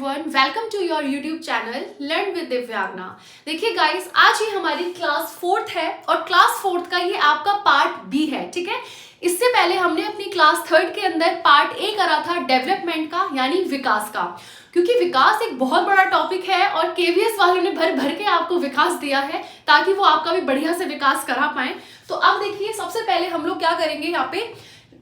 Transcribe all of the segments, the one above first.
Everyone, welcome to your YouTube channel learn with Divyangana. देखिए guys, आज ये हमारी क्लास 4th है और क्लास 4th का ये आपका पार्ट बी है। ठीक है, इससे पहले हमने अपनी क्लास 3rd के अंदर पार्ट ए करा था डेवलपमेंट का, यानी विकास का। क्योंकि विकास एक बहुत बड़ा टॉपिक है और केवीएस वालों ने भर भर के आपको विकास दिया है ताकि वो आपका भी बढ़िया से विकास करा पाए। तो अब देखिए, सबसे पहले हम लोग क्या करेंगे, यहाँ पे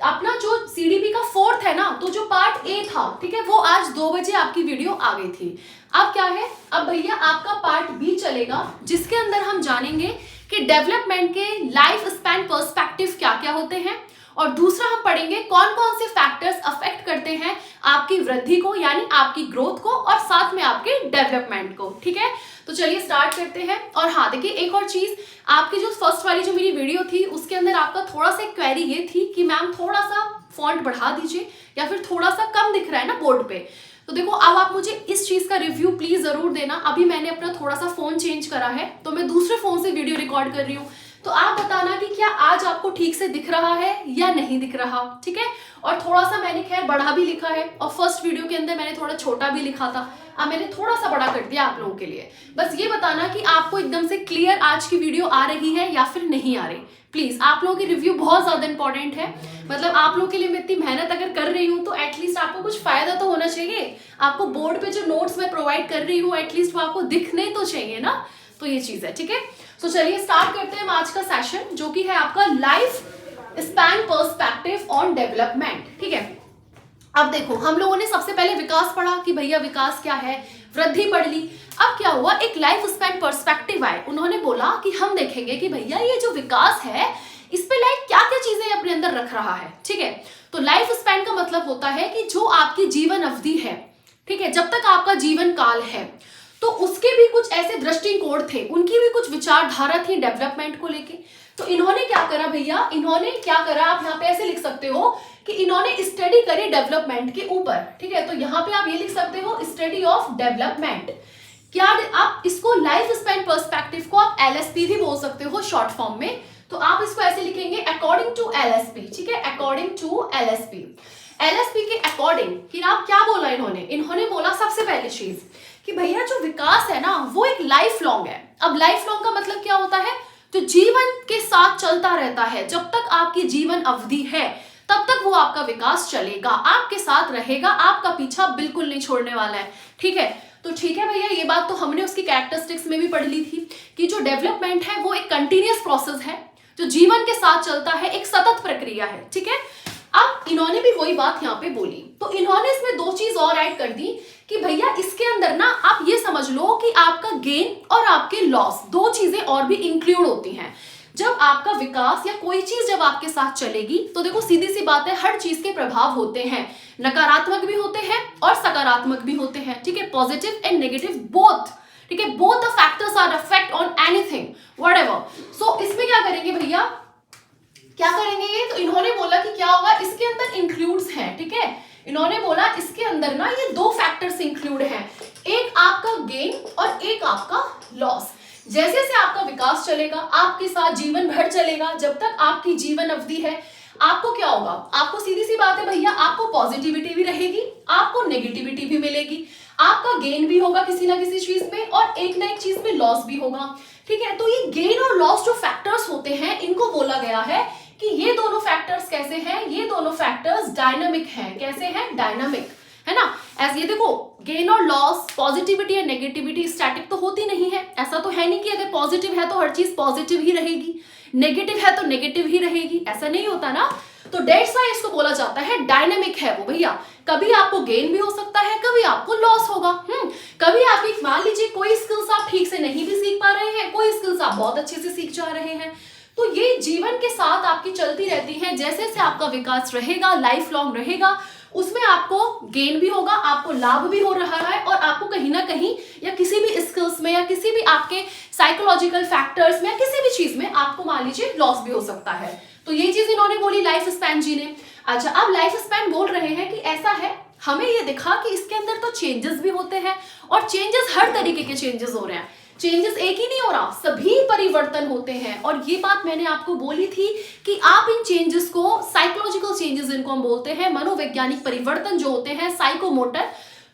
अपना जो सीडीपी का 4th है ना, तो जो पार्ट ए था, ठीक है, वो आज 2 बजे आपकी वीडियो आ गई थी। अब क्या है, अब भैया आपका पार्ट बी चलेगा, जिसके अंदर हम जानेंगे कि डेवलपमेंट के लाइफ स्पैन पर्सपेक्टिव क्या क्या होते हैं, और दूसरा हम पढ़ेंगे कौन कौन से फैक्टर्स अफेक्ट करते हैं आपकी वृद्धि को, यानी आपकी ग्रोथ को, और साथ में आपके डेवलपमेंट को। ठीक है, तो चलिए स्टार्ट करते हैं। और हाँ देखिए, एक और चीज, आपकी जो फर्स्ट वाली जो मेरी वीडियो थी उसके अंदर आपका थोड़ा सा क्वेरी ये थी कि मैम थोड़ा सा फॉन्ट बढ़ा दीजिए या फिर थोड़ा सा कम दिख रहा है ना बोर्ड पे। तो देखो, अब आप मुझे इस चीज का रिव्यू प्लीज जरूर देना। अभी मैंने अपना थोड़ा सा फोन चेंज करा है, तो मैं दूसरे फोन से वीडियो रिकॉर्ड कर रही हूँ। तो आप बताना कि क्या आज आपको ठीक से दिख रहा है या नहीं दिख रहा। ठीक है, और थोड़ा सा मैंने खैर बड़ा भी लिखा है, और फर्स्ट वीडियो के अंदर मैंने थोड़ा छोटा भी लिखा था, अब मैंने थोड़ा सा बड़ा कर दिया आप लोगों के लिए। बस ये बताना कि आपको एकदम से क्लियर आज की वीडियो आ रही है या फिर नहीं आ रही। प्लीज, आप लोगों की रिव्यू बहुत ज्यादा इंपॉर्टेंट है। मतलब आप लोगों के लिए मैं इतनी मेहनत अगर कर रही हूँ तो एटलीस्ट आपको कुछ फायदा तो होना चाहिए। आपको बोर्ड पे जो नोट्स मैं प्रोवाइड कर रही हूँ एटलीस्ट वो आपको दिखने तो चाहिए ना। तो ये चीज है। ठीक है, तो चलिए स्टार्ट करते हैं आज का सेशन, जो कि है आपका life span perspective on development. ठीक है, अब देखो, हम लोगों ने सबसे पहले विकास पढ़ा कि भैया विकास क्या है, वृद्धि पढ़ ली। अब क्या हुआ, एक लाइफ स्पैन पर्सपेक्टिव आए, उन्होंने बोला कि हम देखेंगे कि भैया ये जो विकास है इस पे लाइक क्या क्या चीजें अपने अंदर रख रहा है। ठीक है, तो लाइफ स्पैन का मतलब होता है कि जो आपकी जीवन अवधि है, ठीक है, जब तक आपका जीवन काल है, तो उसके भी कुछ ऐसे दृष्टिकोण थे, उनकी भी कुछ विचारधारा थी डेवलपमेंट को लेके। तो इन्होंने क्या करा भैया, इन्होंने क्या करा, आप यहाँ पे ऐसे लिख सकते हो कि इन्होंने स्टडी करी डेवलपमेंट के ऊपर। ठीक है, तो यहाँ पे आप ये लिख सकते हो स्टडी ऑफ डेवलपमेंट। क्या आप इसको लाइफ स्पैन पर्सपेक्टिव को आप एलएसपी भी बोल सकते हो शॉर्ट फॉर्म में। तो आप इसको ऐसे लिखेंगे अकॉर्डिंग टू एलएसपी। ठीक है, अकॉर्डिंग टू एलएसपी। एलएसपी के अकॉर्डिंग कि आप क्या बोला, इन्होंने बोला सबसे पहली चीज कि भैया जो विकास है ना वो एक लाइफ लॉन्ग है। अब लाइफ लॉन्ग का मतलब क्या होता है, जो जीवन के साथ चलता रहता है, जब तक आपकी जीवन अवधि है तब तक वो आपका विकास चलेगा, आपके साथ रहेगा, आपका पीछा बिल्कुल नहीं छोड़ने वाला है। ठीक है, तो ठीक है भैया, ये बात तो हमने उसकी कैरेक्टरिस्टिक्स में भी पढ़ ली थी कि जो डेवलपमेंट है वो एक कंटिन्यूअस प्रोसेस है, जो जीवन के साथ चलता है, एक सतत प्रक्रिया है। ठीक है, अब इन्होंने भी वही बात यहाँ पे बोली, तो इन्होंने इसमें 2 चीज और ऐड कर दी कि भैया इसके अंदर ना आप ये समझ लो कि आपका गेन और आपके लॉस, 2 चीजें और भी इंक्लूड होती हैं। जब आपका विकास या कोई चीज जब आपके साथ चलेगी, तो देखो सीधी सी बात है, हर चीज के प्रभाव होते हैं, नकारात्मक भी होते हैं और सकारात्मक भी होते हैं। ठीक है, पॉजिटिव एंड नेगेटिव बोथ। ठीक है, both the factors are affect on anything whatever. So इसमें क्या करेंगे भैया, क्या करेंगे ये, तो इन्होंने बोला कि क्या होगा, इसके अंदर इंक्लूड्स हैं। ठीक है, इन्होंने बोला इसके अंदर ना ये 2 फैक्टर्स इंक्लूड हैं, एक आपका गेन और एक आपका लॉस। जैसे जैसे आपका विकास चलेगा, आपके साथ जीवन भर चलेगा, जब तक आपकी जीवन अवधि है, आपको क्या होगा, आपको सीधी सी बात है भैया, आपको पॉजिटिविटी भी रहेगी, आपको नेगेटिविटी भी मिलेगी, आपका गेन भी होगा किसी ना किसी चीज में, और एक ना एक चीज में लॉस भी होगा। ठीक है, तो ये गेन और लॉस जो फैक्टर्स होते हैं, इनको बोला गया है कि ये दोनों फैक्टर्स कैसे हैं, ये दोनों फैक्टर्स डायनामिक हैं। कैसे हैं, डायनामिक, है ना। एज ये देखो, गेन और लॉस, पॉजिटिविटी या नेगेटिविटी स्टैटिक तो होती नहीं है। ऐसा तो है नहीं कि अगर पॉजिटिव है तो हर चीज पॉजिटिव ही रहेगी, नेगेटिव है तो नेगेटिव ही रहेगी, ऐसा नहीं होता ना। तो दैट्स व्हाई इसको बोला जाता है डायनामिक है वो भैया। कभी आपको गेन भी हो सकता है, कभी आपको लॉस होगा। कभी आप एक, मान लीजिए कोई स्किल्स आप ठीक से नहीं भी सीख पा रहे हैं, कोई स्किल्स आप बहुत अच्छे से सीख जा रहे हैं। तो ये जीवन के साथ आपकी चलती रहती है, जैसे जैसे आपका विकास रहेगा, लाइफ लॉन्ग रहेगा, उसमें आपको गेन भी होगा, आपको लाभ भी हो रहा है, और आपको कहीं ना कहीं या किसी भी स्किल्स में या किसी भी आपके साइकोलॉजिकल फैक्टर्स में या किसी भी चीज में आपको मान लीजिए लॉस भी हो सकता है। तो ये चीज इन्होंने बोली लाइफ स्पैन जी ने। अच्छा, अब लाइफ स्पैन बोल रहे हैं कि ऐसा है, हमें ये दिखा कि इसके अंदर तो चेंजेस भी होते हैं, और चेंजेस हर तरीके के चेंजेस हो रहे हैं। चेंजेस एक ही नहीं हो रहा, सभी परिवर्तन होते हैं। और ये बात मैंने आपको बोली थी कि आप इन चेंजेस को, साइकोलॉजिकल चेंजेस इनको हम बोलते हैं, मनोवैज्ञानिक परिवर्तन जो होते हैं, साइकोमोटर,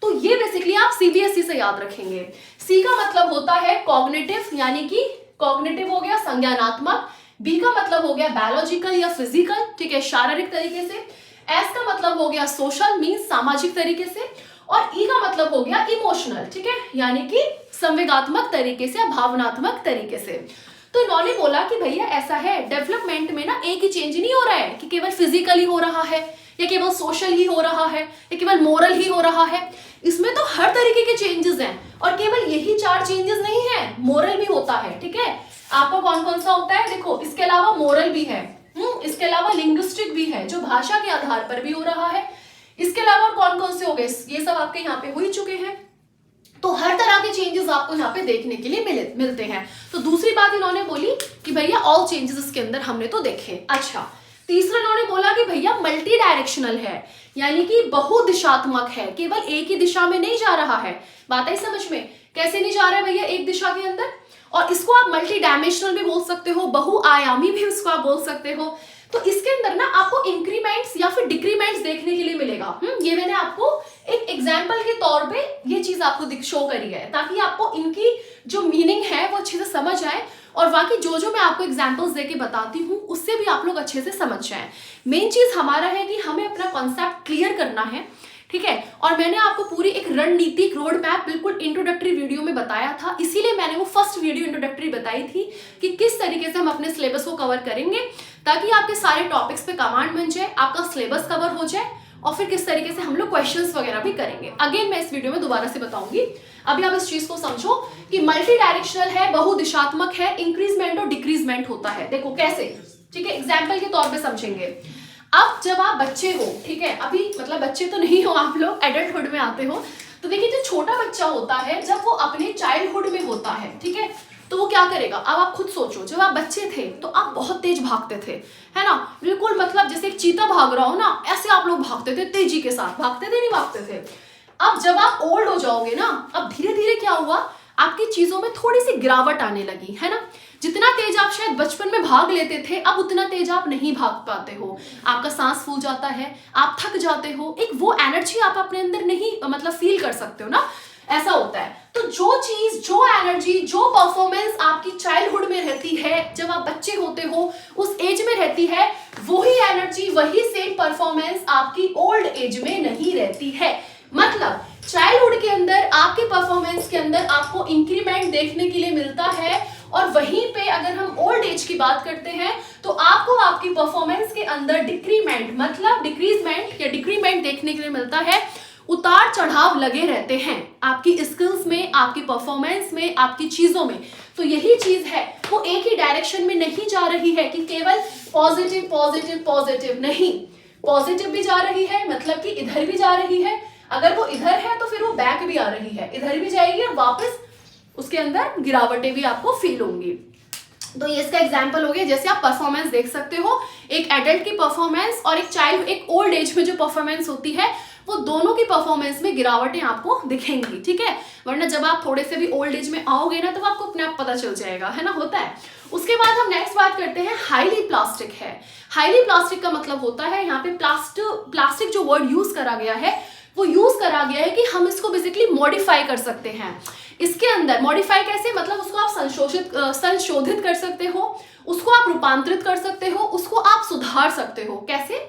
तो ये बेसिकली आप सीबीएसई से याद रखेंगे। सी का मतलब होता है कॉग्निटिव, यानी कि कॉग्निटिव हो गया संज्ञानात्मक। बी का मतलब हो गया बायोलॉजिकल या फिजिकल, ठीक है, शारीरिक तरीके से। एस का मतलब हो गया सोशल मीन्स सामाजिक तरीके से। और ई का मतलब हो गया इमोशनल, ठीक है, यानी कि संवेगात्मक तरीके से या भावनात्मक तरीके से। तो इन्होंने बोला कि भैया ऐसा है, डेवलपमेंट में ना एक ही चेंज नहीं हो रहा है कि केवल फिजिकली हो रहा है या केवल सोशल ही हो रहा है या केवल मोरल ही हो रहा है। इसमें तो हर तरीके के चेंजेस हैं और केवल यही 4 चेंजेस नहीं है, मोरल भी होता है, ठीक है। आपका कौन कौन सा होता है, देखो इसके अलावा मोरल भी है, इसके अलावा लिंग्विस्टिक भी है जो भाषा के आधार पर भी हो रहा है। इसके अलावा और कौन कौन से हो गए, ये सब आपके यहाँ पे हो ही चुके हैं। तो हर तरह के चेंजेस आपको यहाँ पे देखने के लिए मिलते हैं। तो दूसरी बात इन्होंने बोली कि भैया ऑल चेंजेस इसके अंदर हमने तो देखे। अच्छा, तीसरा इन्होंने बोला कि भैया मल्टी डायरेक्शनल है, यानी कि बहुदिशात्मक है, केवल एक ही दिशा में नहीं जा रहा है। बात आई समझ में, कैसे नहीं जा रहा है भैया एक दिशा के अंदर। और इसको आप मल्टी डायमेंशनल भी बोल सकते हो, बहुआयामी भी इसको आप बोल सकते हो। तो इसके अंदर ना आपको इंक्रीमेंट्स या फिर डिक्रीमेंट्स देखने के लिए मिलेगा। ये मैंने आपको एक एग्जाम्पल के तौर पे ये चीज आपको शो करी है ताकि आपको इनकी जो मीनिंग है वो अच्छे से समझ आए और बाकी जो जो मैं आपको एग्जाम्पल्स देके बताती हूँ उससे भी आप लोग अच्छे से समझ जाएं। मेन चीज हमारा है कि हमें अपना कॉन्सेप्ट क्लियर करना है, ठीक है। और मैंने आपको पूरी एक रणनीतिक रोड मैप बिल्कुल इंट्रोडक्टरी वीडियो में बताया था, इसीलिए मैंने वो फर्स्ट वीडियो इंट्रोडक्टरी बताई थी कि किस तरीके से हम अपने सिलेबस को कवर करेंगे ताकि आपके सारे टॉपिक्स पे कमांड बन जाए, आपका सिलेबस कवर हो जाए और फिर किस तरीके से हम लोग क्वेश्चंस वगैरह भी करेंगे। अगेन मैं इस वीडियो में दोबारा से बताऊंगी। अभी आप इस चीज को समझो कि मल्टी डायरेक्शनल है, बहुदिशात्मक है, इंक्रीजमेंट और डिक्रीजमेंट होता है। देखो कैसे, ठीक है, एग्जाम्पल के तौर पर समझेंगे। अब जब आप बच्चे हो, ठीक है, अभी मतलब बच्चे तो नहीं हो आप लोग, एडल्टहुड में आते हो, तो देखिए जो छोटा बच्चा होता है जब वो अपने चाइल्डहुड में होता है, ठीक है, तो वो क्या करेगा। अब आप खुद सोचो, जब आप बच्चे थे तो आप बहुत तेज भागते थे, है ना, बिल्कुल मतलब जैसे एक चीता भाग रहा हो ना, ऐसे आप लोग भागते थे, तेजी के साथ भागते थे, नहीं भागते थे। अब जब आप ओल्ड हो जाओगे ना, अब धीरे धीरे क्या हुआ, आपकी चीजों में थोड़ी सी गिरावट आने लगी, है ना। जितना तेज आप शायद बचपन में भाग लेते थे अब उतना तेज आप नहीं भाग पाते हो, आपका सांस फूल जाता है, आप थक जाते हो, एक वो एनर्जी आप अपने अंदर नहीं मतलब फील कर सकते हो ना, ऐसा होता है। तो जो चीज, जो एनर्जी, जो परफॉर्मेंस आपकी चाइल्डहुड में रहती है, जब आप बच्चे होते हो उस एज में रहती है, वही एनर्जी, वही सेम परफॉर्मेंस आपकी ओल्ड एज में नहीं रहती है। मतलब चाइल्डहुड के अंदर आपके परफॉर्मेंस के अंदर आपको इंक्रीमेंट देखने के लिए मिलता है और वहीं पे अगर हम ओल्ड एज की बात करते हैं तो आपको आपकी परफॉर्मेंस के अंदर डिक्रीमेंट मतलब डिक्रीजमेंट या डिक्रीमेंट देखने के लिए मिलता है। उतार चढ़ाव लगे रहते हैं आपकी स्किल्स में, आपकी परफॉर्मेंस में, आपकी चीजों में। तो यही चीज है, वो एक ही डायरेक्शन में नहीं जा रही है कि केवल पॉजिटिव पॉजिटिव पॉजिटिव, नहीं, पॉजिटिव भी जा रही है, मतलब कि इधर भी जा रही है। अगर वो इधर है तो फिर वो बैक भी आ रही है, इधर भी जाएगी और वापस उसके अंदर गिरावटें भी आपको फील होंगी। तो ये इसका एग्जाम्पल हो गया, जैसे आप परफॉर्मेंस देख सकते हो, एक एडल्ट की परफॉर्मेंस और एक चाइल्ड, एक ओल्ड एज में जो परफॉर्मेंस होती है वो दोनों की परफॉर्मेंस में गिरावटें आपको दिखेंगी, ठीक है। वरना जब आप थोड़े से भी ओल्ड एज में आओगे ना तो आपको अपने आप पता चल जाएगा, है ना, होता है। उसके बाद हम नेक्स्ट बात करते हैं, हाईली प्लास्टिक है। हाईली प्लास्टिक का मतलब होता है, यहाँ पे प्लास्टिक जो वर्ड यूज करा गया है वो यूज करा गया है कि हम इसको बेसिकली मॉडिफाई कर सकते हैं। इसके अंदर मॉडिफाई कैसे, मतलब उसको आप संशोधित कर सकते हो, उसको आप रूपांतरित कर सकते हो, उसको आप सुधार सकते हो। कैसे,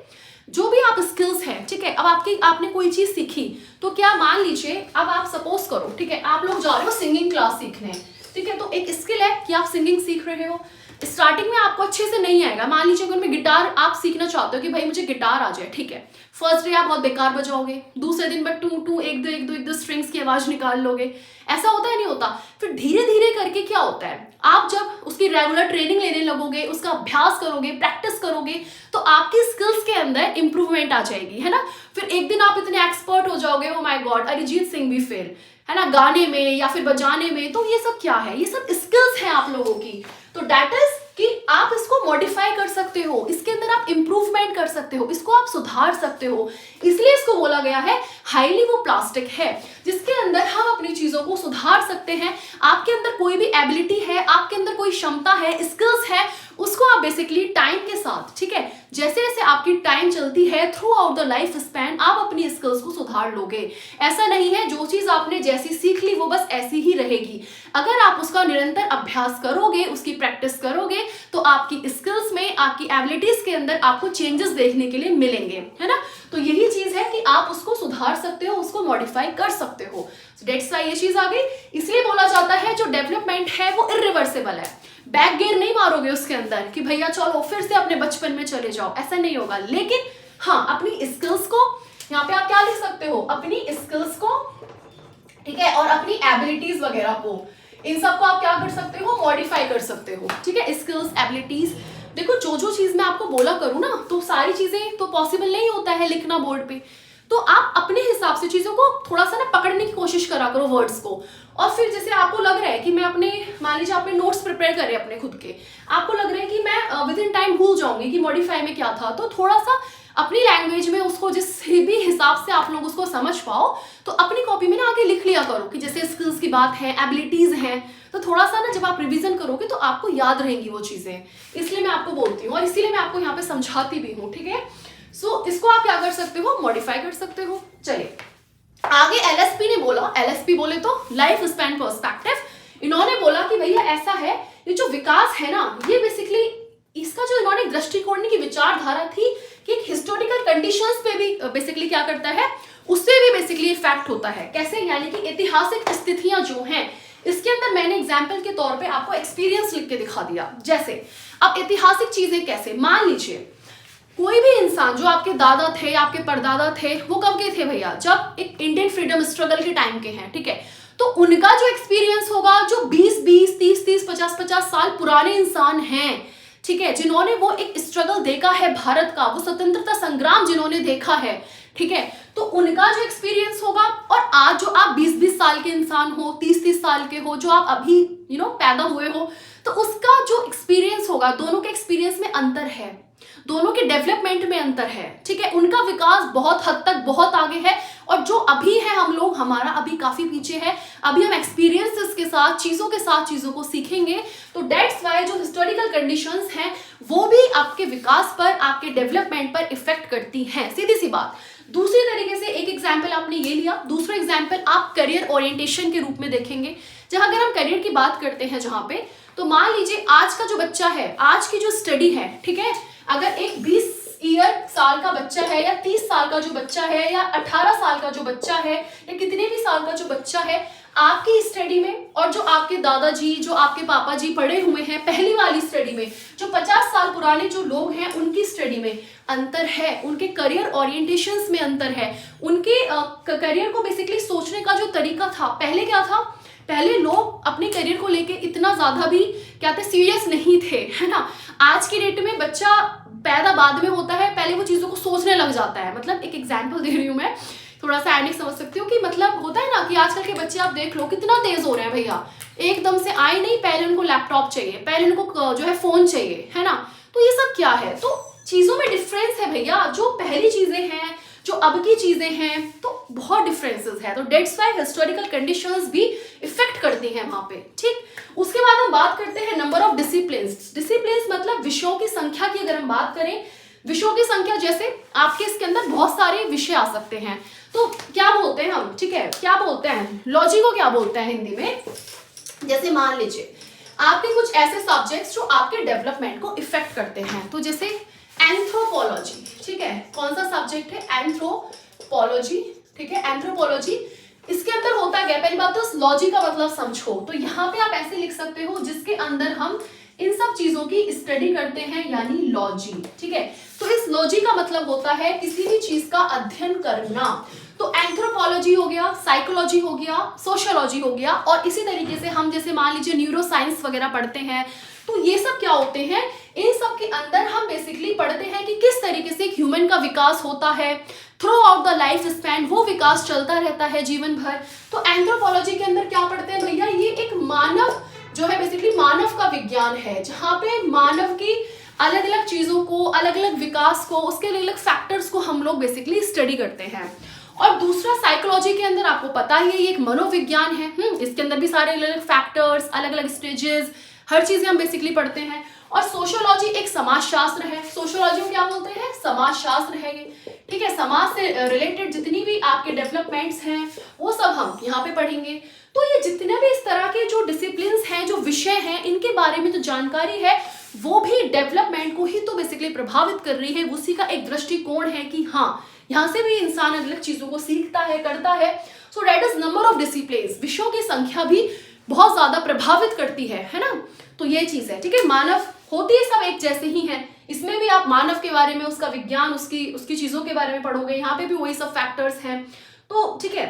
जो भी आप स्किल्स हैं, ठीक है, अब आपने कोई चीज सीखी तो क्या मान लीजिए, अब आप सपोज करो, ठीक है, आप लोग जा रहे हो सिंगिंग क्लास सीखने, ठीक है, तो एक स्किल है कि आप सिंगिंग सीख रहे हो। स्टार्टिंग में आपको अच्छे से नहीं आएगा, मान लीजिए अगर मैं गिटार आप सीखना चाहते हो कि भाई मुझे गिटार आ जाए, ठीक है, फर्स्ट डे आप बहुत बेकार बजाओगे, दूसरे दिन बट टू टू एक दो स्ट्रिंग्स की आवाज निकाल लोगे, ऐसा होता है नहीं होता। फिर धीरे धीरे करके क्या होता है, आप जब उसकी रेगुलर ट्रेनिंग लेने लगोगे, उसका अभ्यास करोगे, प्रैक्टिस करोगे, तो आपकी स्किल्स के अंदर इंप्रूवमेंट आ जाएगी, है ना। फिर एक दिन आप इतने एक्सपर्ट हो जाओगे, oh my God, Arijit Singh भी फेल, है ना, गाने में या फिर बजाने में। तो ये सब क्या है, ये सब स्किल्स हैं आप लोगों की। तो दैट इज कि आप इसको मॉडिफाई कर सकते हो, इसके अंदर आप इंप्रूवमेंट कर सकते हो, इसको आप सुधार सकते हो। इसलिए इसको बोला गया है हाईली वो प्लास्टिक है जिसके अंदर हम अपनी चीजों को सुधार सकते हैं। आपके अंदर कोई भी एबिलिटी है, आपके अंदर कोई क्षमता है, स्किल्स है, उसको आप बेसिकली टाइम के साथ, ठीक है, जैसे जैसे आपकी टाइम चलती है through out the life span आप अपनी स्किल्स को सुधार लोगे। ऐसा नहीं है जो चीज आपने जैसी सीख ली वो बस ऐसी ही रहेगी। अगर आप उसका निरंतर अभ्यास करोगे, उसकी प्रैक्टिस करोगे, तो आपकी स्किल्स में, आपकी एबिलिटीज के अंदर आपको चेंजेस देखने के लिए मिलेंगे, है ना। तो यही चीज है कि आप उसको सुधार सकते हो, उसको मॉडिफाई कर सकते हो। डेट्स वाई ये चीज आ गई। इसलिए बोला जाता है जो डेवलपमेंट है वो इरिवर्सिबल है। बैक गियर नहीं मारोगे उसके अंदर कि भैया चलो फिर से अपने बचपन में चले जाओ, ऐसा नहीं होगा। लेकिन हाँ, अपनी स्किल्स को, यहाँ पे आप क्या लिख सकते हो, अपनी स्किल्स को, ठीक है, और अपनी एबिलिटीज वगैरह को, इन सबको आप क्या कर सकते हो, मॉडिफाई कर सकते हो, ठीक है। स्किल्स, एबिलिटीज, देखो जो चीज मैं आपको बोला करूँ ना, तो सारी चीजें तो पॉसिबल नहीं होता है लिखना बोर्ड पे, तो आप अपने हिसाब से चीजों को थोड़ा सा ना पकड़ने की कोशिश करा करो वर्ड्स को। और फिर जैसे आपको लग रहा है कि मैं अपने, मान लीजिए आपने नोट्स प्रिपेयर करे अपने खुद के, आपको लग रहा है कि मैं विद इन टाइम भूल जाऊंगी कि मॉडिफाई में क्या था, तो थोड़ा सा अपनी लैंग्वेज में उसको जिस भी हिसाब से आप लोग उसको समझ पाओ, तो अपनी कॉपी में ना आगे लिख लिया करो कि जैसे स्किल्स की बात है, एबिलिटीज हैं, तो थोड़ा सा ना जब आप रिवीजन करोगे तो आपको याद रहेंगी वो चीजें। इसलिए मैं आपको बोलती हूँ और इसीलिए मैं आपको यहाँ पे समझाती भी हूँ, ठीक है। सो इसको आप क्या कर सकते हो, मॉडिफाई कर सकते हो। चलिए आगे एलएसपी ने बोला, एलएसपी बोले तो लाइफ स्पैन पर्सपेक्टिव। इन्होंने बोला कि भैया ऐसा है, ये जो विकास है ना, ये बेसिकली इसका जो इन्होंने दृष्टिकोण की विचारधारा थी कि एक हिस्टोरिकल कंडीशंस पे भी बेसिकली क्या करता है, उससे भी बेसिकली इफेक्ट होता है। कैसे, यानी कि ऐतिहासिक स्थितियां जो हैं, इसके अंदर मैंने एग्जाम्पल के तौर पे आपको एक्सपीरियंस लिख के दिखा दिया। जैसे अब ऐतिहासिक चीजें कैसे, मान लीजिए कोई भी इंसान जो आपके दादा थे, आपके परदादा थे, वो कब के थे भैया, जब एक इंडियन फ्रीडम स्ट्रगल के टाइम के हैं, ठीक है। तो उनका जो एक्सपीरियंस होगा, जो 20-20, 30-30, 50-50 साल पुराने इंसान हैं, ठीक है, जिन्होंने वो एक स्ट्रगल देखा है भारत का, वो स्वतंत्रता संग्राम जिन्होंने देखा है, ठीक है, तो उनका जो एक्सपीरियंस होगा, और आज जो आप 20-20 साल के इंसान हो, 30-30 साल के हो, जो आप अभी पैदा हुए हो, तो उसका जो एक्सपीरियंस होगा, दोनों के एक्सपीरियंस में अंतर है, दोनों के डेवलपमेंट में अंतर है, ठीक है। उनका विकास बहुत हद तक बहुत आगे है, और जो अभी है हम लोग, हमारा अभी काफी पीछे है। अभी हम एक्सपीरियंसेस के साथ चीजों को सीखेंगे। तो दैट्स वाई जो हिस्टोरिकल कंडीशंस हैं वो भी आपके विकास पर, आपके डेवलपमेंट पर इफेक्ट करती हैं, सीधी सी बात। दूसरी तरीके से एक एग्जाम्पल आपने ये लिया, दूसरा एग्जाम्पल आप करियर ओरिएंटेशन के रूप में देखेंगे। जहां अगर हम करियर की बात करते हैं जहां पे, तो मान लीजिए आज का जो बच्चा है, आज की जो स्टडी है, ठीक है, अगर एक 20 साल का बच्चा है, या 30 साल का जो बच्चा है, या 18 साल का जो बच्चा है, या कितने भी साल का जो बच्चा है, आपकी स्टडी में और जो आपके दादाजी, जो आपके पापा जी पढ़े हुए हैं पहली वाली स्टडी में, जो 50 साल पुराने जो लोग हैं उनकी स्टडी में अंतर है, उनके करियर ओरिएंटेशंस में अंतर है, उनके करियर को बेसिकली सोचने का जो तरीका था, पहले क्या था, पहले लोग अपने करियर को लेके इतना ज्यादा भी क्या थे, सीरियस नहीं थे, है ना। आज की डेट में बच्चा पैदा बाद में होता है, पहले वो चीजों को सोचने लग जाता है। मतलब एक एग्जांपल दे रही हूँ मैं, थोड़ा सा एनिक समझ सकती हूँ कि मतलब होता है ना कि आजकल के बच्चे आप देख लो कितना तेज हो रहे हैं भैया, एकदम से आए नहीं, पहले उनको लैपटॉप चाहिए, पहले उनको जो है फोन चाहिए, है ना। तो ये सब क्या है, तो चीजों में डिफरेंस है भैया, जो पहली चीजें हैं, जो अब की चीजें हैं, तो बहुत डिफरेंसेस है। तो डेट्स वाई हिस्टोरिकल कंडीशंस भी इफेक्ट करती हैं वहां पे, ठीक। उसके बाद हम बात करते हैं नंबर ऑफ डिसिप्लिन्स। डिसिप्लिन्स मतलब विषयों की संख्या की अगर हम बात करें, विषयों की संख्या, जैसे आपके इसके अंदर बहुत सारे विषय आ सकते हैं, तो क्या बोलते हैं हम, ठीक है, क्या बोलते हैं, लॉजी को क्या बोलते हैं हिंदी में। जैसे मान लीजिए आपके कुछ ऐसे सब्जेक्ट्स जो आपके डेवलपमेंट को इफेक्ट करते हैं, तो जैसे एंथ्रोपोलॉजी, ठीक है, कौन सा सब्जेक्ट है, एंथ्रोपोलॉजी, ठीक है, एंथ्रोपोलॉजी। इसके अंदर होता क्या, पहली बात तो लॉजी का मतलब समझो, तो यहाँ पे आप ऐसे लिख सकते हो जिसके अंदर हम इन सब चीजों की स्टडी करते हैं, यानी लॉजी, ठीक है। तो इस लॉजी का मतलब होता है किसी भी चीज का अध्ययन करना। तो एंथ्रोपोलॉजी हो गया, साइकोलॉजी हो गया, सोशियोलॉजी हो गया, और इसी तरीके से हम जैसे मान लीजिए न्यूरो साइंस वगैरह पढ़ते हैं, तो ये सब क्या होते हैं, इन सब के अंदर हम बेसिकली पढ़ते हैं कि किस तरीके से ह्यूमन का विकास होता है through out the life span, वो विकास चलता रहता है जीवन भर। तो एंथ्रोपोलॉजी के अंदर क्या पढ़ते हैं भैया, ये एक मानव जो है बेसिकली मानव का विज्ञान है, जहाँ पे मानव की अलग अलग चीजों को, अलग अलग विकास को, उसके अलग अलग फैक्टर्स को हम लोग बेसिकली स्टडी करते हैं। और दूसरा साइकोलॉजी के अंदर आपको पता ही है ये एक मनोविज्ञान है। इसके अंदर भी सारे अलग अलग फैक्टर्स, अलग अलग स्टेजेस, हर चीजें हम बेसिकली पढ़ते हैं। और सोशियोलॉजी एक समाजशास्त्र है। सोशियोलॉजी को क्या बोलते हैं? समाजशास्त्र है ये, ठीक है। समाज से रिलेटेड जितनी भी आपके डेवलपमेंट्स हैं वो सब हम यहाँ पे पढ़ेंगे। तो ये जितने भी इस तरह के जो डिसिप्लिन्स हैं, जो विषय हैं, इनके बारे में जो जानकारी है वो भी डेवलपमेंट को ही तो बेसिकली प्रभावित कर रही है। उसी का एक दृष्टिकोण है कि हाँ, यहाँ से भी इंसान अलग अलग चीजों को सीखता है, करता है। So that is number of disciplines, विषयों की संख्या भी बहुत ज्यादा प्रभावित करती है ना। तो ये चीज है, ठीक है। मानव होती है सब एक जैसे ही है, इसमें भी आप मानव के बारे में, उसका विज्ञान, उसकी चीजों के बारे में पढ़ोगे। यहाँ पे भी वही सब फैक्टर्स हैं। तो ठीक है,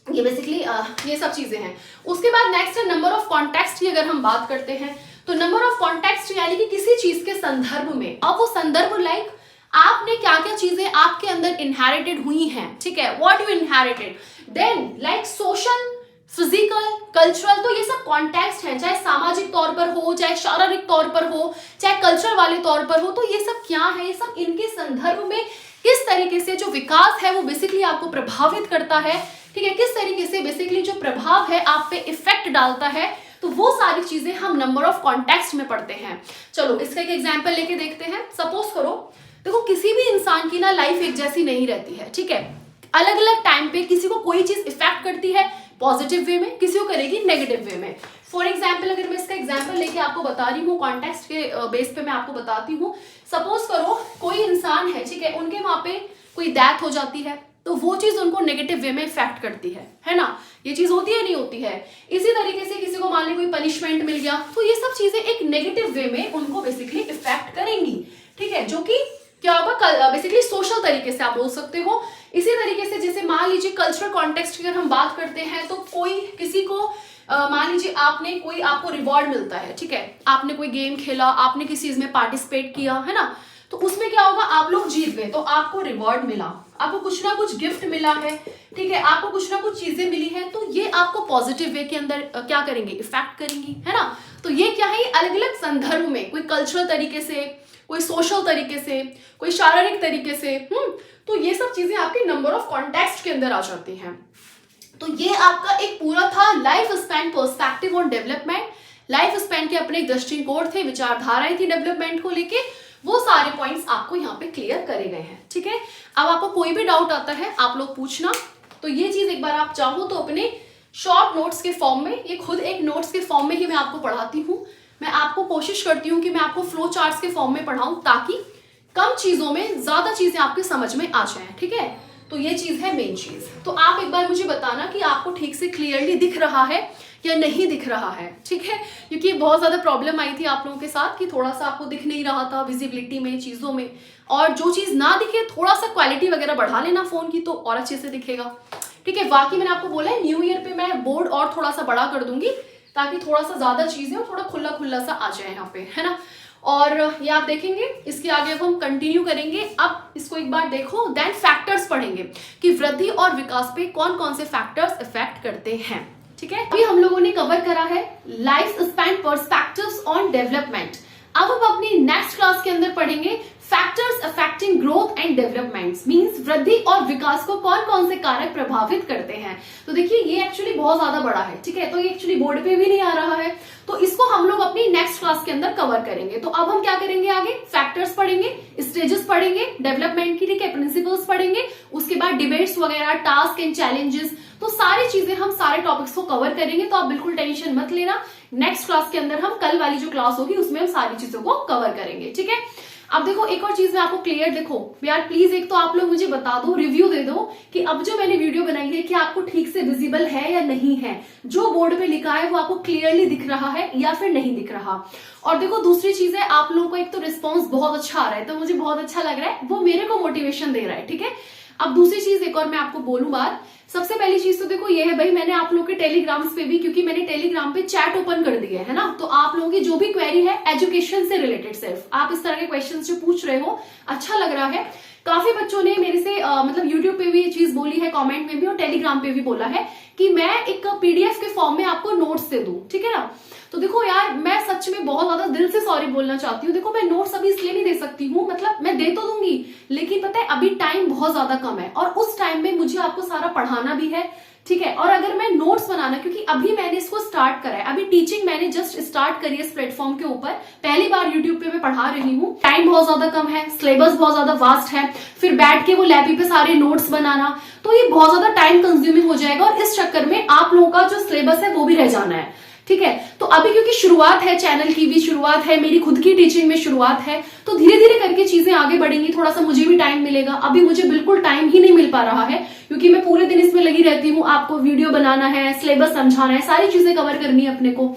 ये बेसिकली ये सब चीजें हैं। उसके बाद नेक्स्ट है नंबर ऑफ कॉन्टेक्स्ट की अगर हम बात करते हैं तो नंबर ऑफ कॉन्टेक्स्ट यानी कि किसी चीज के संदर्भ में, अब वो संदर्भ लाइक आपने क्या क्या चीजें आपके अंदर इनहेरिटेड हुई हैं, ठीक है, what you inherited, then like social, physical, cultural, तो ये सब कॉन्टेक्स्ट है, चाहे सामाजिक तौर पर हो, चाहे शारीरिक तौर पर हो, चाहे कल्चर वाले तौर पर हो। तो ये सब क्या है? ये सब इनके संदर्भ में किस तरीके से जो विकास है वो बेसिकली आपको प्रभावित करता है, ठीक है, किस तरीके से बेसिकली जो प्रभाव है आप पे इफेक्ट डालता है, तो वो सारी चीजें हम नंबर ऑफ कॉन्टेक्स्ट में पढ़ते हैं। चलो इसका एक एग्जाम्पल लेके देखते हैं। सपोज करो, देखो किसी भी इंसान की ना लाइफ एक जैसी नहीं रहती है, ठीक है। अलग अलग टाइम पे किसी को कोई चीज इफेक्ट करती है पॉजिटिव वे में, किसी को करेगी नेगेटिव वे में। फॉर एग्जाम्पल अगर मैं इसका एग्जाम्पल लेके आपको बता रही हूँ, कॉन्टेक्स्ट के बेस पे मैं आपको बताती हूँ। सपोज करो कोई इंसान है, ठीक है, उनके वहां पे कोई डेथ हो जाती है, तो वो चीज उनको नेगेटिव वे में इफेक्ट करती है ना। ये चीज होती है नहीं होती है। इसी तरीके से किसी को मान ली कोई पनिशमेंट मिल गया, तो ये सब चीजें एक नेगेटिव वे में उनको बेसिकली इफेक्ट करेंगी, ठीक है, जो कि क्या होगा बेसिकली सोशल तरीके से आप बोल सकते हो। इसी तरीके से जैसे मान लीजिए कल्चरल कॉन्टेक्स्ट की अगर हम बात करते हैं, तो कोई किसी को मान लीजिए आपको रिवॉर्ड मिलता है, ठीक है, आपने कोई गेम खेला, आपने किसी चीज में पार्टिसिपेट किया, है ना, तो उसमें क्या होगा, आप लोग जीत गए तो आपको रिवॉर्ड मिला, आपको कुछ ना कुछ गिफ्ट मिला है, ठीक है, आपको कुछ ना कुछ चीजें मिली है, तो ये आपको पॉजिटिव वे के अंदर क्या करेंगे, इफेक्ट करेंगी, है ना। तो ये क्या है, अलग अलग संदर्भ में, कोई कल्चरल तरीके से, कोई सोशल तरीके से, कोई शारीरिक तरीके से, तो ये सब चीजें आपके नंबर ऑफ कॉन्टेक्स्ट के अंदर आ जाती हैं। तो ये आपका एक पूरा था life span perspective on development. Life span के अपने दृष्टिकोण थे, विचारधाराएं थी डेवलपमेंट को लेके, वो सारे पॉइंट्स आपको यहाँ पे क्लियर करे गए हैं, ठीक है। अब आपको कोई भी डाउट आता है आप लोग पूछना। तो ये चीज एक बार आप चाहो तो अपने शॉर्ट नोट्स के फॉर्म में, ये खुद एक नोट्स के फॉर्म में ही मैं आपको पढ़ाती हूँ। मैं आपको कोशिश करती हूँ कि मैं आपको फ्लो चार्ट्स के फॉर्म में पढ़ाऊं, ताकि कम चीजों में ज्यादा चीजें आपके समझ में आ जाएं, ठीक है। तो ये चीज है मेन चीज। तो आप एक बार मुझे बताना कि आपको ठीक से क्लियरली दिख रहा है या नहीं दिख रहा है, ठीक है, क्योंकि बहुत ज्यादा प्रॉब्लम आई थी आप लोगों के साथ कि थोड़ा सा आपको दिख नहीं रहा था विजिबिलिटी में, चीजों में। और जो चीज ना दिखे थोड़ा सा क्वालिटी वगैरह बढ़ा लेना फोन की, तो और अच्छे से दिखेगा, ठीक है। बाकी मैंने आपको बोला है न्यू ईयर पे मैं बोर्ड और थोड़ा सा बड़ा कर दूंगी, ताकि थोड़ा सा ज्यादा चीजें और थोड़ा खुला खुला सा आ जाए यहाँ पे, है ना। और ये आप देखेंगे, इसके आगे अब हम कंटिन्यू करेंगे। अब इसको एक बार देखो, देन फैक्टर्स पढ़ेंगे कि वृद्धि और विकास पे कौन कौन से फैक्टर्स इफेक्ट करते हैं, ठीक है। अभी हम लोगों ने कवर करा है life span perspectives on development. अब हम अपनी नेक्स्ट क्लास के अंदर पढ़ेंगे factors affecting growth and development, means वृद्धि और विकास को कौन कौन से कारक प्रभावित करते हैं। तो देखिए ये एक्चुअली बहुत ज्यादा बड़ा है, ठीक है, तो ये एक्चुअली बोर्ड पे भी नहीं आ रहा है, तो इसको हम लोग अपनी नेक्स्ट क्लास के अंदर कवर करेंगे। तो अब हम क्या करेंगे, आगे फैक्टर्स पढ़ेंगे, स्टेजेस पढ़ेंगे डेवलपमेंट की, ठीक है, प्रिंसिपल्स पढ़ेंगे, उसके बाद डिबेट्स वगैरह, टास्क एंड चैलेंजेस, तो सारी चीजें हम सारे टॉपिक्स को कवर करेंगे। तो आप बिल्कुल टेंशन मत लेना, नेक्स्ट क्लास के अंदर हम कल वाली जो क्लास होगी उसमें हम सारी चीजों को कवर करेंगे, ठीक है। अब देखो एक और चीज मैं आपको क्लियर, देखो यार प्लीज एक तो आप लोग मुझे बता दो, रिव्यू दे दो कि अब जो मैंने वीडियो बनाई है क्या आपको ठीक से विजिबल है या नहीं है, जो बोर्ड पे लिखा है वो आपको क्लियरली दिख रहा है या फिर नहीं दिख रहा। और देखो दूसरी चीज है, आप लोगों को एक तो रिस्पॉन्स बहुत अच्छा आ रहा है, तो मुझे बहुत अच्छा लग रहा है, वो मेरे को मोटिवेशन दे रहा है, ठीक है। अब दूसरी चीज एक और मैं आपको बोलूं बात, सबसे पहली चीज तो देखो ये है भाई, मैंने आप लोगों के टेलीग्राम्स पे भी, क्योंकि मैंने टेलीग्राम पे चैट ओपन कर दिया है ना, तो आप लोगों की जो भी क्वेरी है एजुकेशन से रिलेटेड, सिर्फ आप इस तरह के क्वेश्चंस जो पूछ रहे हो, अच्छा लग रहा है, काफी बच्चों ने मेरे से मतलब यूट्यूब पे भी ये चीज बोली है, कमेंट में भी और टेलीग्राम पे भी बोला है कि मैं एक पीडीएफ के फॉर्म में आपको नोट्स दे दूं, ठीक है ना। तो देखो यार, मैं सच में बहुत ज्यादा दिल से सॉरी बोलना चाहती हूँ। देखो मैं नोट्स अभी इसलिए नहीं दे सकती हूँ, मतलब मैं दे तो दूंगी, लेकिन पता है अभी टाइम बहुत ज्यादा कम है और उस टाइम में मुझे आपको सारा पढ़ाना भी है, ठीक है। और अगर मैं नोट्स बनाना, क्योंकि अभी मैंने इसको स्टार्ट करा है, अभी टीचिंग मैंने जस्ट स्टार्ट करी है इस प्लेटफॉर्म के ऊपर, पहली बार यूट्यूब पे मैं पढ़ा रही हूँ, टाइम बहुत ज्यादा कम है, सिलेबस बहुत ज्यादा वास्ट है, फिर बैठ के वो लैपी पे सारे नोट्स बनाना, तो ये बहुत ज्यादा टाइम कंज्यूमिंग हो जाएगा और इस चक्कर में आप लोगों का जो सिलेबस है वो भी रह जाना है, ठीक है। तो अभी क्योंकि शुरुआत है, चैनल की भी शुरुआत है, मेरी खुद की टीचिंग में शुरुआत है, तो धीरे धीरे करके चीजें आगे बढ़ेंगी, थोड़ा सा मुझे भी टाइम मिलेगा। अभी मुझे बिल्कुल टाइम ही नहीं मिल पा रहा है क्योंकि मैं पूरे दिन इसमें लगी रहती हूँ, आपको वीडियो बनाना है, सिलेबस समझाना है, सारी चीजें कवर करनी है अपने को।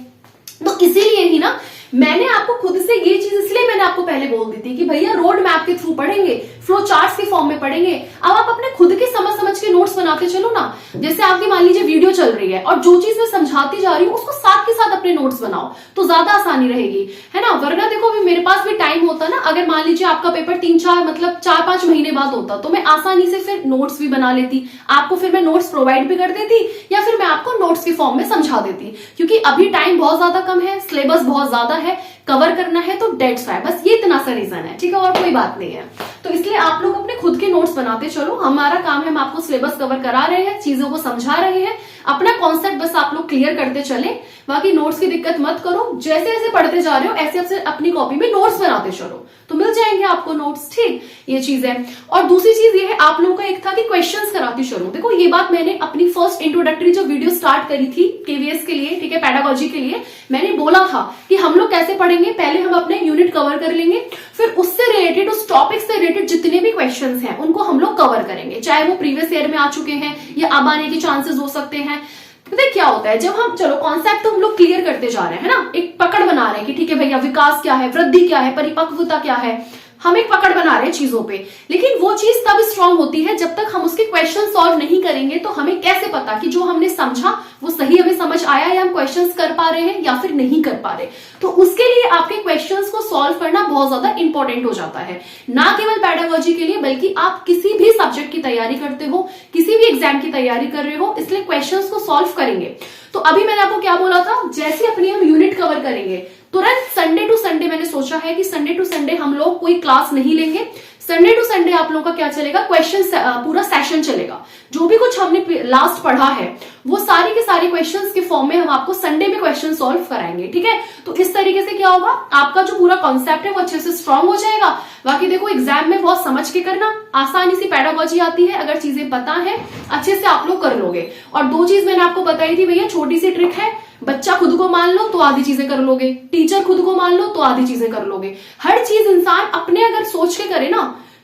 तो इसीलिए ही ना मैंने आपको खुद से ये चीज, इसलिए मैंने आपको पहले बोल दी थी कि भैया रोड मैप के थ्रू पढ़ेंगे, फ्लो चार्ट्स के फॉर्म में पढ़ेंगे। अब आप अपने खुद के समझ समझ के नोट्स बनाते चलो ना। जैसे आपकी मान लीजिए वीडियो चल रही है और जो चीज मैं समझाती जा रही हूँ उसको साथ के साथ अपने नोट्स बनाओ, तो ज्यादा आसानी रहेगी, है ना। वरना देखो अभी मेरे पास भी टाइम होता ना, अगर मान लीजिए आपका पेपर 3-4 मतलब 4-5 महीने बाद होता, तो मैं आसानी से फिर नोट्स भी बना लेती, आपको फिर मैं नोट्स प्रोवाइड भी कर देती, या फिर मैं आपको नोट्स के फॉर्म में समझा देती। क्योंकि अभी टाइम बहुत ज्यादा कम है, सिलेबस बहुत ज्यादा है, कवर करना है, तो डेट्स वाई, बस ये इतना सा रीजन है, ठीक है, और कोई बात नहीं है। तो इसलिए आप लोग अपने खुद के नोट्स बनाते चलो, हमारा काम है हम आपको सिलेबस कवर करा रहे हैं, चीजों को समझा रहे हैं, अपना कॉन्सेप्ट बस आप लोग क्लियर करते चले, बाकी नोट्स की दिक्कत मत करो, जैसे जैसे पढ़ते जा रहे हो ऐसे ऐसे अपनी कॉपी में नोट्स बनाते चलो, तो मिल जाएंगे आपको नोट्स, ठीक, ये चीज है। और दूसरी चीज ये है, आप लोगों का एक था कि क्वेश्चंस कराती चलो। देखो ये बात मैंने अपनी फर्स्ट इंट्रोडक्टरी जो वीडियो स्टार्ट करी थी केवीएस के लिए, ठीक है, पेडागोजी के लिए, मैंने बोला था कि हम लोग कैसे पढ़ेंगे, पहले हम अपने यूनिट कवर कर लेंगे, फिर उससे रिलेटेड, उस टॉपिक से रिलेटेड जितने भी क्वेश्चंस हैं उनको हम लोग कवर करेंगे, चाहे वो प्रीवियस ईयर में आ चुके हैं या अब आने के चांसेस हो सकते हैं। पता है क्या होता है, जब हम, चलो कॉन्सेप्ट तो हम लोग क्लियर करते जा रहे हैं ना, एक पकड़ बना रहे हैं कि ठीक है भैया विकास क्या है, वृद्धि क्या है, परिपक्वता क्या है, हम एक पकड़ बना रहे हैं चीजों पे, लेकिन वो चीज तब स्ट्रांग होती है जब तक हम उसके क्वेश्चन सॉल्व नहीं करेंगे। तो हमें कैसे पता कि जो हमने समझा वो सही हमें समझ आया, या हम क्वेश्चंस कर पा रहे हैं या फिर नहीं कर पा रहे। तो उसके लिए आपके क्वेश्चंस को सॉल्व करना बहुत ज्यादा इंपॉर्टेंट हो जाता है, ना केवल पेडागोजी के लिए बल्कि आप किसी भी सब्जेक्ट की तैयारी करते हो, किसी भी एग्जाम की तैयारी कर रहे हो, इसलिए क्वेश्चंस को सॉल्व करेंगे। तो अभी मैंने आपको क्या बोला था, जैसे अपनी हम यूनिट कवर करेंगे तुरंत संडे टू संडे मैंने सोचा है कि संडे टू संडे हम लोग कोई क्लास नहीं लेंगे, संडे टू संडे आप लोगों का क्या चलेगा, क्वेश्चन पूरा सेशन चलेगा। जो भी कुछ हमने लास्ट पढ़ा है वो सारी के सारे क्वेश्चंस के फॉर्म में हम आपको संडे में क्वेश्चन सॉल्व कराएंगे, ठीक है। तो इस तरीके से क्या होगा, आपका जो पूरा कॉन्सेप्ट है वो अच्छे से स्ट्रांग हो जाएगा। बाकी देखो एग्जाम में बहुत समझ के करना, आसानी से पेडागोजी आती है, अगर चीजें पता है अच्छे से आप लोग कर लोगे। और दो चीज मैंने आपको बताई थी भैया, छोटी सी ट्रिक है, बच्चा खुद को मान लो तो आधी चीजें कर लोगे, टीचर खुद को मान लो तो आधी चीजें कर लोगे। हर चीज इंसान अपने अगर सोच के करे ना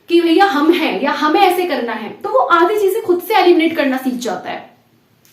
कि भैया हम हैं या हमें ऐसे करना है, तो वो आधी चीजें खुद से एलिमिनेट करना सीख जाता है,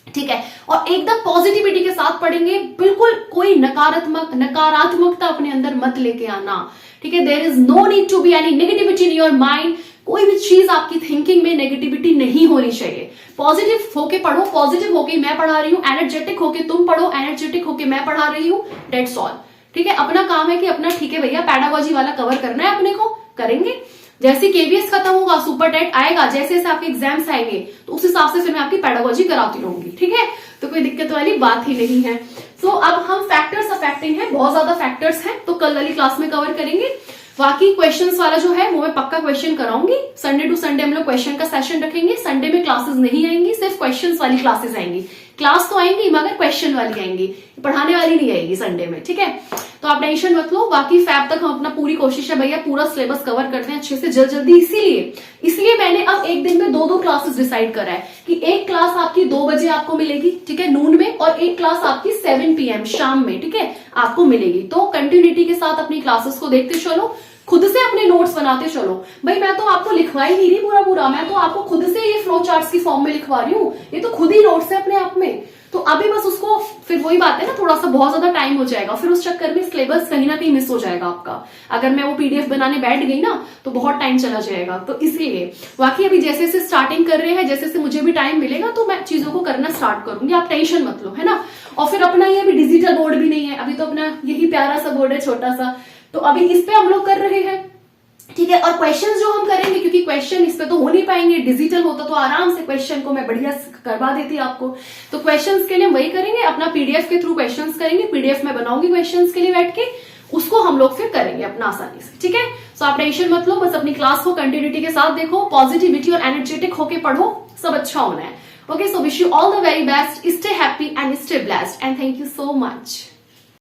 ठीक है। और एकदम पॉजिटिविटी के साथ पढ़ेंगे, बिल्कुल कोई नकारात्मकता अपने अंदर मत लेके आना, ठीक है। There is no need to be any negativity in your mind, कोई भी चीज आपकी थिंकिंग में नेगेटिविटी नहीं होनी चाहिए। पॉजिटिव होके पढ़ो, पॉजिटिव होके मैं पढ़ा रही हूँ, एनर्जेटिक होके तुम पढ़ो, एनर्जेटिक होके मैं पढ़ा रही हूँ, डेट्स ऑल, ठीक है। अपना काम है कि अपना, ठीक है भैया पेडागोजी वाला कवर करना है अपने को, करेंगे। जैसे केवीएस खत्म होगा, सुपर टेट आएगा, जैसे जैसे आपके एग्जाम्स आएंगे तो उस हिसाब से फिर मैं आपकी पेडागोजी कराती रहूंगी, ठीक है। तो कोई दिक्कत वाली बात ही नहीं है। सो अब हम फैक्टर्स अफेक्टिंग है, बहुत ज्यादा फैक्टर्स हैं, तो कल वाली क्लास में कवर करेंगे। बाकी क्वेश्चंस वाला जो है वो मैं पक्का क्वेश्चन कराऊंगी, संडे टू संडे हम लोग क्वेश्चन का सेशन रखेंगे। संडे में क्लासेस नहीं आएंगी, सिर्फ क्वेश्चंस वाली क्लासेस आएंगी। क्लास तो आएंगी मगर क्वेश्चन वाली आएंगी, पढ़ाने वाली नहीं आएगी संडे में, ठीक है। तो आप टेंशन मत लो। बाकी फैब तक हम अपना पूरी कोशिश है भैया, पूरा सिलेबस कवर करते हैं अच्छे से जल्दी। इसीलिए मैंने अब एक दिन में 2-2 क्लासेस डिसाइड करा है कि एक क्लास आपकी 2 बजे आपको मिलेगी, ठीक है, नून में, और एक क्लास आपकी 7 PM शाम में, ठीक है, आपको मिलेगी। तो कंटिन्यूटी के साथ अपनी क्लासेस को देखते चलो, खुद से अपने नोट्स बनाते चलो। भाई मैं तो आपको लिखवा ही नहीं रही पूरा, मैं तो आपको खुद से ये फ्लो चार्ट्स की फॉर्म में लिखवा रही हूँ, ये तो खुद ही नोट्स है अपने आप में। तो अभी बस उसको, फिर वही बात है ना, थोड़ा सा बहुत ज्यादा टाइम हो जाएगा, फिर उस चक्कर में सिलेबस कहीं ना कहीं मिस हो जाएगा आपका। अगर मैं वो पीडीएफ बनाने बैठ गई ना तो बहुत टाइम चला जाएगा। तो इसलिए बाकी अभी जैसे जैसे स्टार्टिंग कर रहे हैं, जैसे जैसे मुझे भी टाइम मिलेगा तो मैं चीजों को करना स्टार्ट करूंगी, आप टेंशन मत लो, है ना। और फिर अपना ये अभी डिजिटल बोर्ड भी नहीं है, अभी तो अपना यही प्यारा सा बोर्ड है छोटा सा, तो अभी इस पे हम लोग कर रहे हैं, ठीक है। और क्वेश्चंस जो हम करेंगे, क्योंकि क्वेश्चन इस पे तो हो नहीं पाएंगे, डिजिटल होता तो आराम से क्वेश्चन को मैं बढ़िया करवा देती आपको। तो क्वेश्चंस के लिए हम वही करेंगे, अपना पीडीएफ के थ्रू क्वेश्चंस करेंगे, पीडीएफ में बनाऊंगी क्वेश्चंस के लिए बैठ के, उसको हम लोग फिर करेंगे अपना आसानी से, ठीक है। सो आप टेंशन मत लो, बस अपनी क्लास को कंटिन्यूटी के साथ देखो, पॉजिटिविटी और एनर्जेटिक होके पढ़ो, सब अच्छा होना है। Okay, so wish you all the very best, stay happy and stay blessed and thank you so much.